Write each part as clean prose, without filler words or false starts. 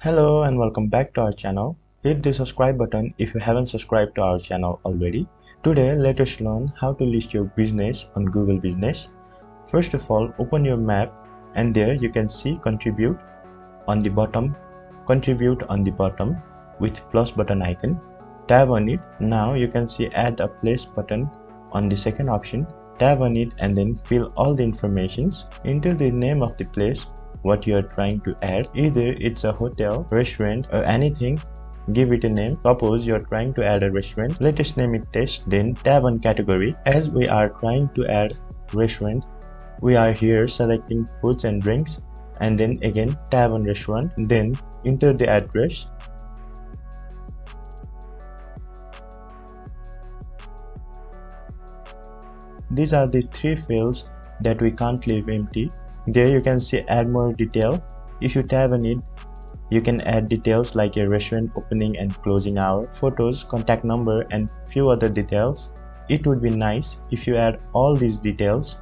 Hello and welcome back to our channel. Hit the subscribe button if you haven't subscribed to our channel already. Today, let us learn how to list your business on Google Business. First of all, open your map and there you can see contribute on the bottom. Contribute on the bottom with plus button icon. Tap on it. Now you can see add a place button on the second option. Tap on it and then fill all the informations. Enter the name of the place what you are trying to add. Either it's a hotel, restaurant or anything. Give it a name. Suppose you are trying to add a restaurant. Let us name it test. Then tab on category. As we are trying to add restaurant, we are here selecting foods and drinks, and then again tab on restaurant. Then enter the address. These are the three fields that we can't leave empty. There you can see add more detail. If you tab on it, you can add details like a restaurant opening and closing hour, photos, contact number and few other details. It would be nice if you add all these details,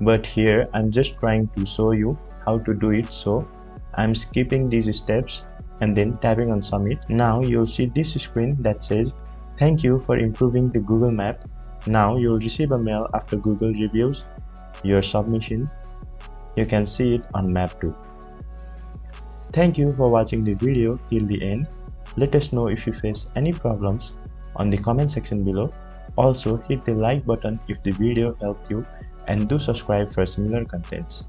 but here I'm just trying to show you how to do it, so I'm skipping these steps and then tapping on submit. Now you'll see this screen that says thank you for improving the Google Map. Now you'll receive a mail after Google reviews your submission. You can see it on map too. Thank you for watching the video till the end. Let us know if you face any problems on the comment section below. Also hit the like button if the video helped you and do subscribe for similar contents.